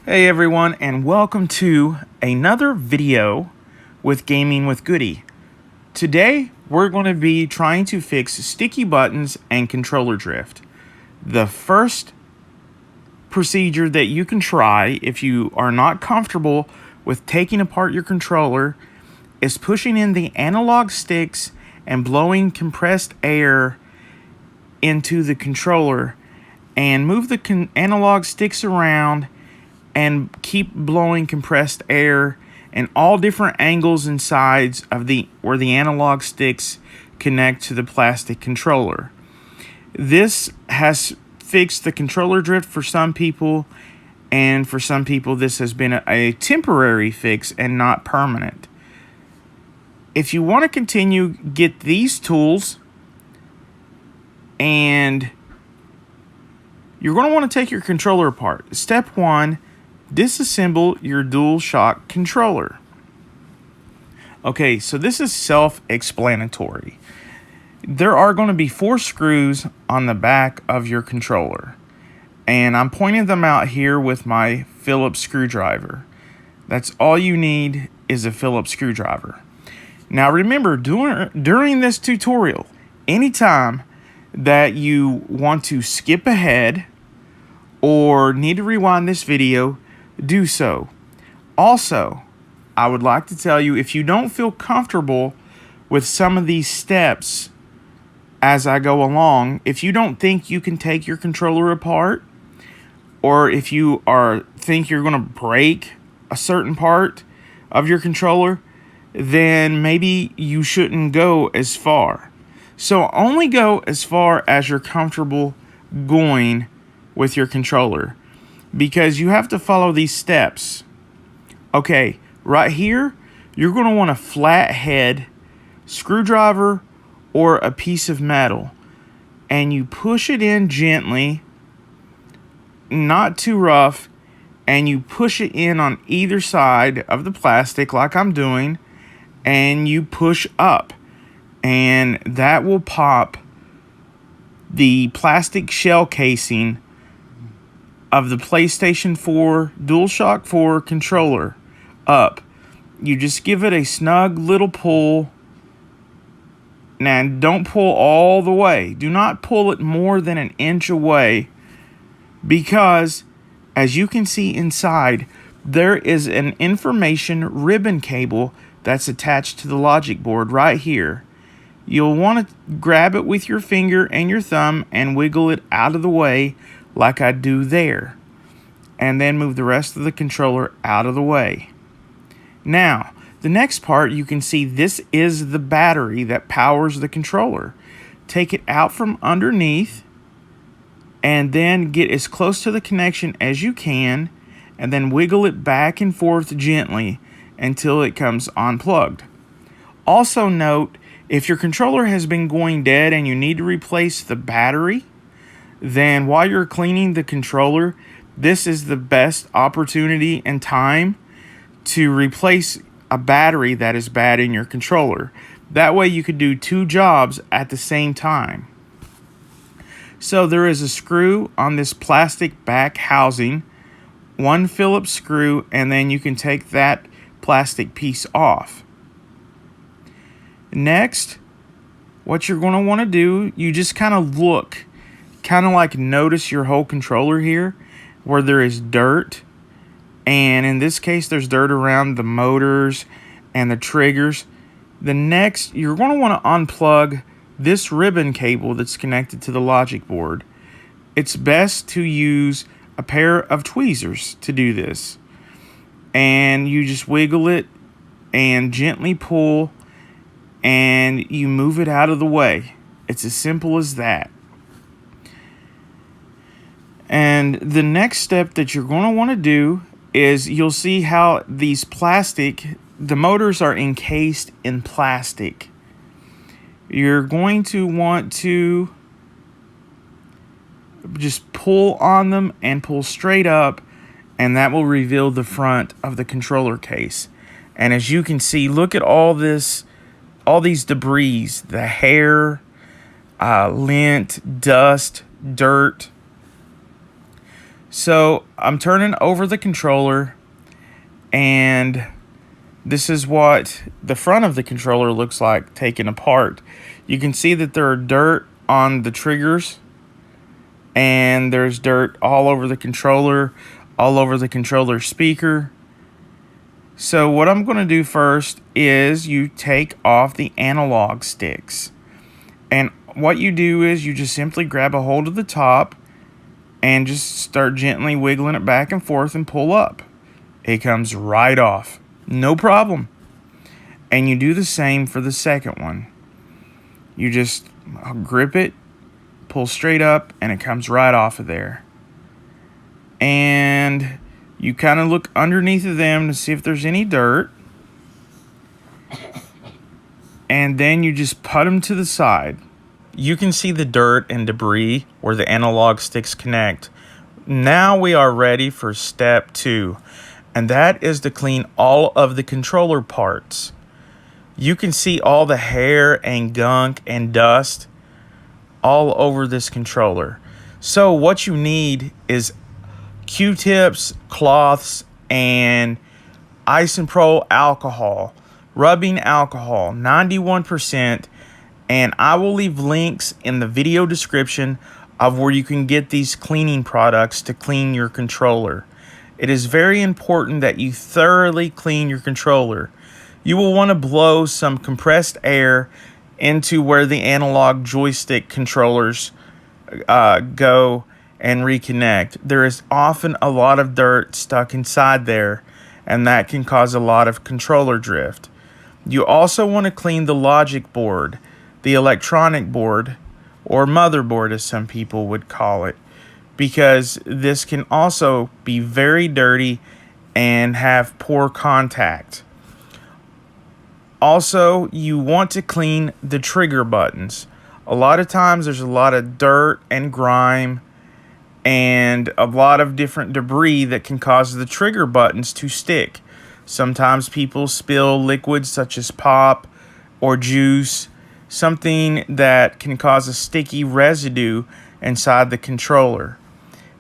Hey everyone, and welcome to another video with Gaming with Goody. Today we're going to be trying to fix sticky buttons and controller drift. The first procedure that you can try if you are not comfortable with taking apart your controller is pushing in the analog sticks and blowing compressed air into the controller, and move the analog sticks around and keep blowing compressed air in all different angles and sides of where the analog sticks connect to the plastic controller. This has fixed the controller drift for some people, and for some people this has been a temporary fix and not permanent. If you want to continue, get these tools, and you're going to want to take your controller apart. Step 1, disassemble your DualShock controller. Okay, so this is self-explanatory. There are going to be 4 screws on the back of your controller, and I'm pointing them out here with my Phillips screwdriver. That's all you need is a Phillips screwdriver. Now remember, during this tutorial, anytime that you want to skip ahead or need to rewind this video, do so. Also, I would like to tell you, if you don't feel comfortable with some of these steps as I go along, if you don't think you can take your controller apart, or if you think you're going to break a certain part of your controller, then maybe you shouldn't go as far. So only go as far as you're comfortable going with your controller, because you have to follow these steps. Okay, right here, you're going to want a flat head screwdriver or a piece of metal, and you push it in gently, not too rough, and you push it in on either side of the plastic like I'm doing, and you push up, and that will pop the plastic shell casing of the PlayStation 4 DualShock 4 controller up. You just give it a snug little pull. Now, don't pull all the way. Do not pull it more than an inch away, because as you can see inside, there is an information ribbon cable that's attached to the logic board right here. You'll want to grab it with your finger and your thumb and wiggle it out of the way like I do there, and then move the rest of the controller out of the way. Now, the next part, you can see this is the battery that powers the controller. Take it out from underneath and then get as close to the connection as you can, and then wiggle it back and forth gently until it comes unplugged. Also note, if your controller has been going dead and you need to replace the battery, then while you're cleaning the controller, this is the best opportunity and time to replace a battery that is bad in your controller. That way you could do 2 jobs at the same time. So there is a screw on this plastic back housing, 1 Phillips screw, and then you can take that plastic piece off. Next, what you're going to want to do, you just kind of look, kind of like notice your whole controller here where there is dirt, and in this case there's dirt around the motors and the triggers. The next, you're going to want to unplug this ribbon cable that's connected to the logic board. It's best to use a pair of tweezers to do this, and you just wiggle it and gently pull, and you move it out of the way. It's as simple as that. And the next step that you're going to want to do is, you'll see how these the motors are encased in plastic. You're going to want to just pull on them and pull straight up, and that will reveal the front of the controller case. And as you can see, look at all these debris, the hair, lint, dust, dirt. So I'm turning over the controller, and this is what the front of the controller looks like taken apart. You can see that there are dirt on the triggers, and there's dirt all over the controller, all over the controller speaker. So what I'm going to do first is you take off the analog sticks. And what you do is you just simply grab a hold of the top and just start gently wiggling it back and forth and pull up. It comes right off. No problem. And you do the same for the second one. You just grip it, pull straight up, and it comes right off of there. And you kind of look underneath of them to see if there's any dirt. And then you just put them to the side. You can see the dirt and debris where the analog sticks connect. Now we are ready for step 2. And that is to clean all of the controller parts. You can see all the hair and gunk and dust all over this controller. So what you need is Q-tips, cloths, and Isopropyl alcohol, rubbing alcohol, 91%. And I will leave links in the video description of where you can get these cleaning products to clean your controller. It is very important that you thoroughly clean your controller. You will want to blow some compressed air into where the analog joystick controllers go and reconnect. There is often a lot of dirt stuck inside there, and that can cause a lot of controller drift. You also want to clean the logic board, the electronic board, or motherboard as some people would call it, because this can also be very dirty and have poor contact. Also, you want to clean the trigger buttons. A lot of times there's a lot of dirt and grime and a lot of different debris that can cause the trigger buttons to stick. Sometimes people spill liquids such as pop or juice, something that can cause a sticky residue inside the controller.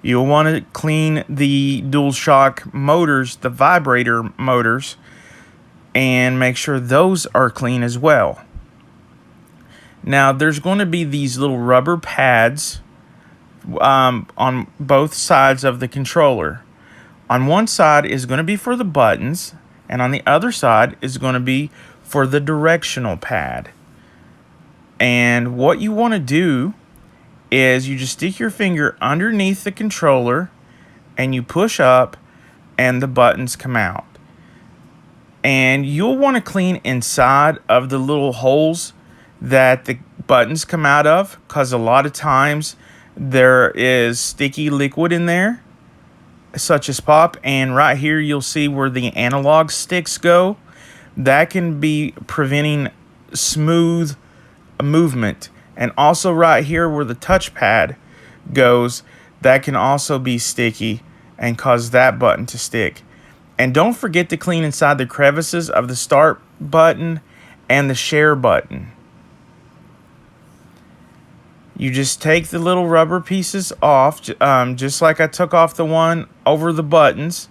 You'll want to clean the DualShock motors, the vibrator motors, and make sure those are clean as well. Now, there's going to be these little rubber pads on both sides of the controller. On one side is going to be for the buttons, and on the other side is going to be for the directional pad. And what you want to do is you just stick your finger underneath the controller and you push up and the buttons come out. And you'll want to clean inside of the little holes that the buttons come out of, because a lot of times there is sticky liquid in there, such as pop. And right here you'll see where the analog sticks go. That can be preventing smooth movement. And also right here where the touchpad goes, that can also be sticky and cause that button to stick. And don't forget to clean inside the crevices of the start button and the share button. You just take the little rubber pieces off, just like I took off the one over the buttons,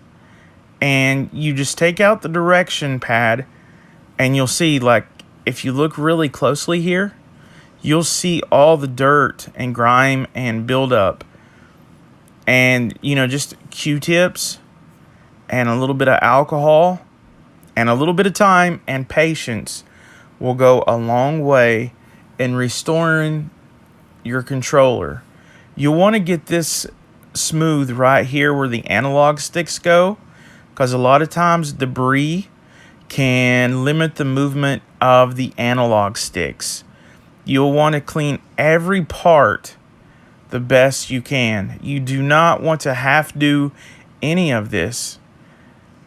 and you just take out the direction pad, and you'll see, like, if you look really closely here, you'll see all the dirt and grime and buildup. And, you know, just Q-tips and a little bit of alcohol and a little bit of time and patience will go a long way in restoring your controller. You'll want to get this smooth right here where the analog sticks go, because a lot of times debris can limit the movement of the analog sticks. You'll want to clean every part the best you can. You do not want to half do any of this.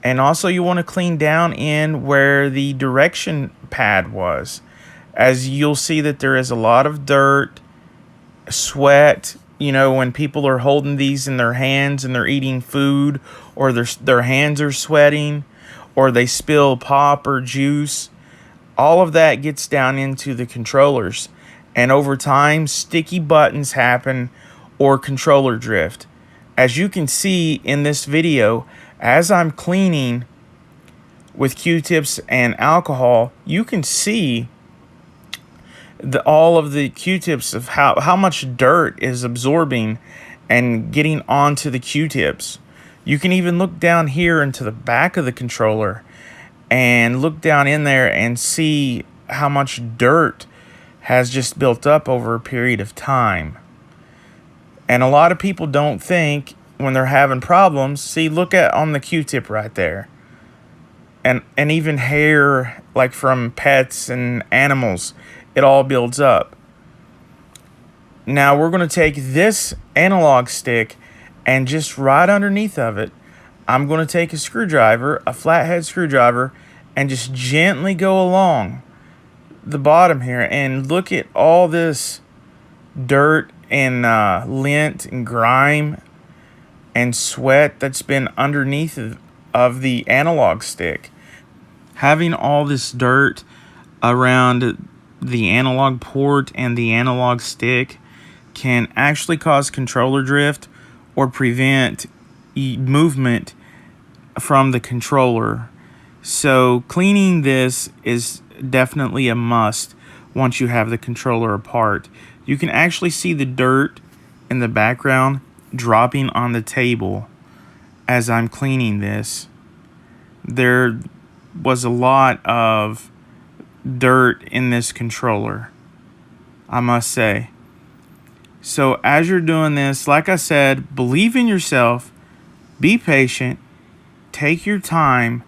And also you want to clean down in where the direction pad was, as you'll see that there is a lot of dirt, sweat, you know, when people are holding these in their hands and they're eating food, or their hands are sweating, or they spill pop or juice. All of that gets down into the controllers, and over time sticky buttons happen or controller drift. As you can see in this video, as I'm cleaning with Q-tips and alcohol, you can see all of the Q-tips of how much dirt is absorbing and getting onto the Q-tips. You can even look down here into the back of the controller and look down in there and see how much dirt has just built up over a period of time. And a lot of people don't think when they're having problems, see, look at on the Q-tip right there. And even hair, like from pets and animals, it all builds up. Now we're going to take this analog stick and just right underneath of it, I'm going to take a screwdriver, a flathead screwdriver, and just gently go along the bottom here and look at all this dirt and lint and grime and sweat that's been underneath of the analog stick. Having all this dirt around the analog port and the analog stick can actually cause controller drift or prevent movement from the controller. So cleaning this is definitely a must once you have the controller apart. You can actually see the dirt in the background dropping on the table as I'm cleaning this. There was a lot of dirt in this controller, I must say. So as you're doing this, like I said, believe in yourself, be patient, take your time,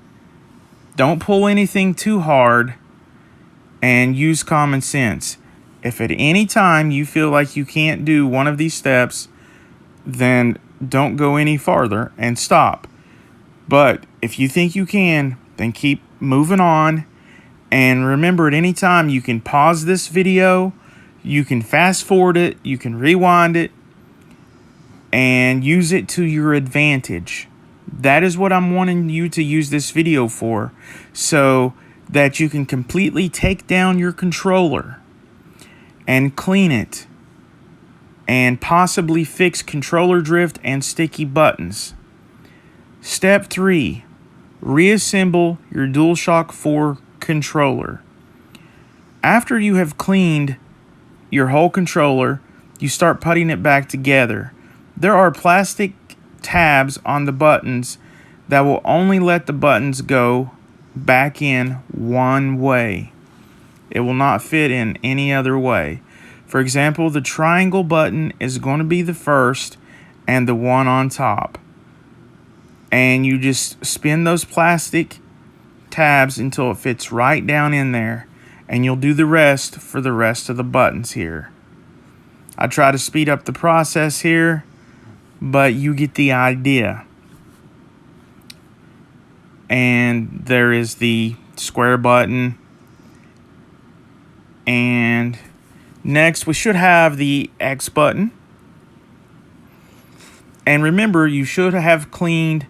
don't pull anything too hard, and use common sense. If at any time you feel like you can't do one of these steps, then don't go any farther and stop. But if you think you can, then keep moving on. And remember, at any time you can pause this video, you can fast forward it, you can rewind it, and use it to your advantage. That is what I'm wanting you to use this video for, so that you can completely take down your controller and clean it and possibly fix controller drift and sticky buttons. Step 3, reassemble your DualShock 4 controller. After you have cleaned your whole controller, you start putting it back together. There are plastic tabs on the buttons that will only let the buttons go back in one way. It will not fit in any other way. For example, the triangle button is going to be the first and the one on top. And you just spin those plastic tabs until it fits right down in there. And you'll do the rest for the rest of the buttons here. I try to speed up the process here, but you get the idea. And there is the square button. And next we should have the X button. And remember, you should have cleaned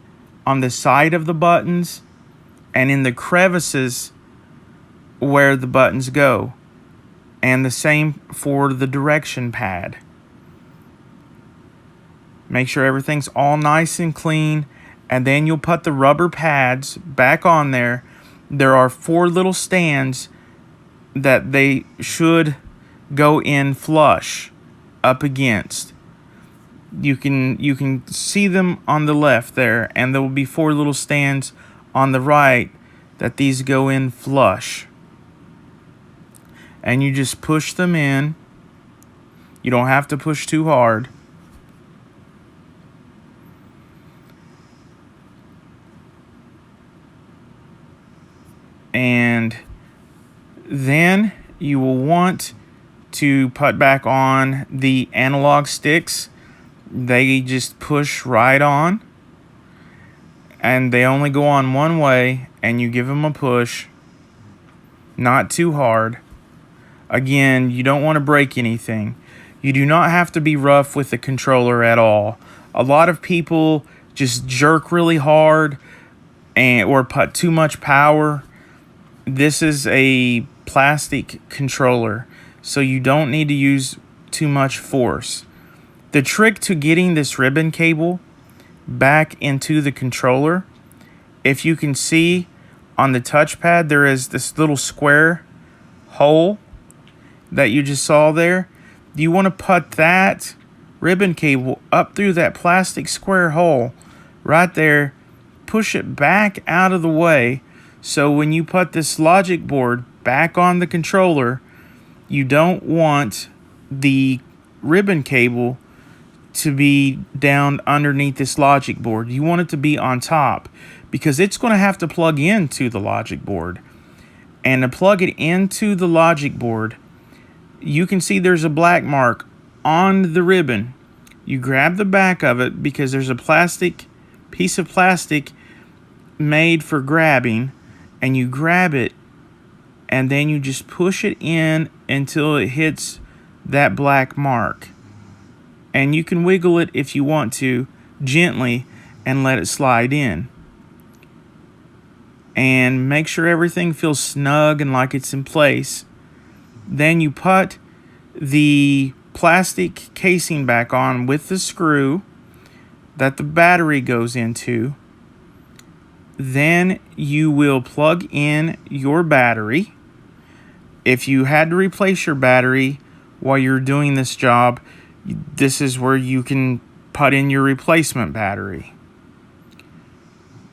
on the side of the buttons and in the crevices where the buttons go. And the same for the direction pad. Make sure everything's all nice and clean, and then you'll put the rubber pads back on there. There are 4 little stands that they should go in flush up against. You can see them on the left there, and there will be 4 little stands on the right that these go in flush. And you just push them in. You don't have to push too hard. And then you will want to put back on the analog sticks. They just push right on. And they only go on one way, and you give them a push. Not too hard. Again, you don't want to break anything. You do not have to be rough with the controller at all. A lot of people just jerk really hard or put too much power. This is a plastic controller, so you don't need to use too much force. The trick to getting this ribbon cable back into the controller. If you can see on the touchpad, there is this little square hole that you just saw there. You want to put that ribbon cable up through that plastic square hole right there. Push it back out of the way, so when you put this logic board back on the controller, you don't want the ribbon cable to be down underneath this logic board. You want it to be on top, because it's going to have to plug into the logic board. And to plug it into the logic board, you can see there's a black mark on the ribbon. You grab the back of it, because there's a piece of plastic made for grabbing, and you grab it, and then you just push it in until it hits that black mark. And you can wiggle it if you want to, gently, and let it slide in. And make sure everything feels snug and like it's in place. Then you put the plastic casing back on with the screw that the battery goes into. Then you will plug in your battery. If you had to replace your battery while you're doing this job, this is where you can put in your replacement battery.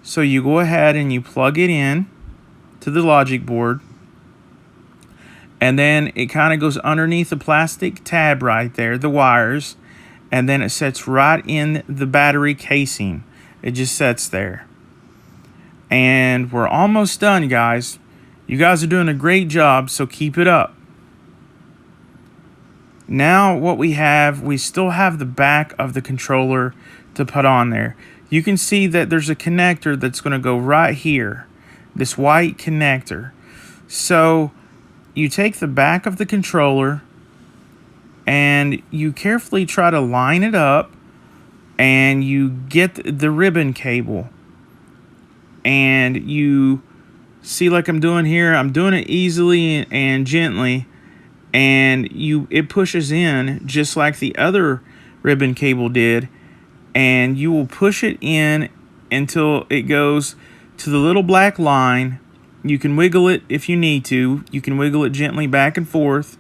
So you go ahead and you plug it in to the logic board, and then it kind of goes underneath the plastic tab right there, the wires, and then it sets right in the battery casing. It just sets there. And we're almost done, guys. You guys are doing a great job, so keep it up. Now what we still have the back of the controller to put on there. You can see that there's a connector that's going to go right here, this white connector. So you take the back of the controller and you carefully try to line it up, and you get the ribbon cable. And you see, like I'm doing here, I'm doing it easily and gently, and it pushes in just like the other ribbon cable did, and you will push it in until it goes to the little black line. You can wiggle it if you need to. You can wiggle it gently back and forth,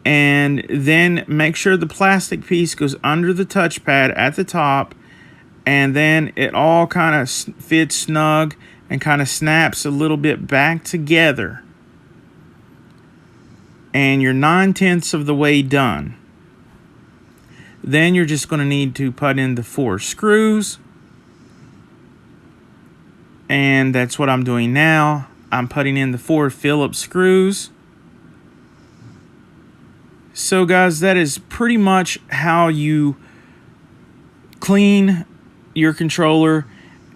and then make sure the plastic piece goes under the touchpad at the top, and then it all kind of fits snug and kind of snaps a little bit back together. And you're 9/10 of the way done. Then you're just going to need to put in the 4 screws. And that's what I'm doing now. I'm putting in the 4 Phillips screws. So guys, that is pretty much how you clean your controller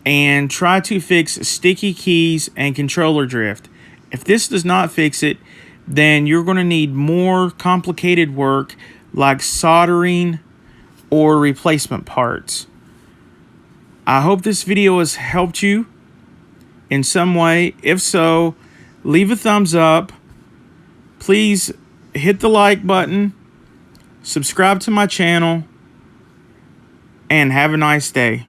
and try to fix sticky keys and controller drift. If this does not fix it, then you're going to need more complicated work like soldering or replacement parts. I hope this video has helped you in some way. If so, leave a thumbs up. Please hit the like button, subscribe to my channel, and have a nice day.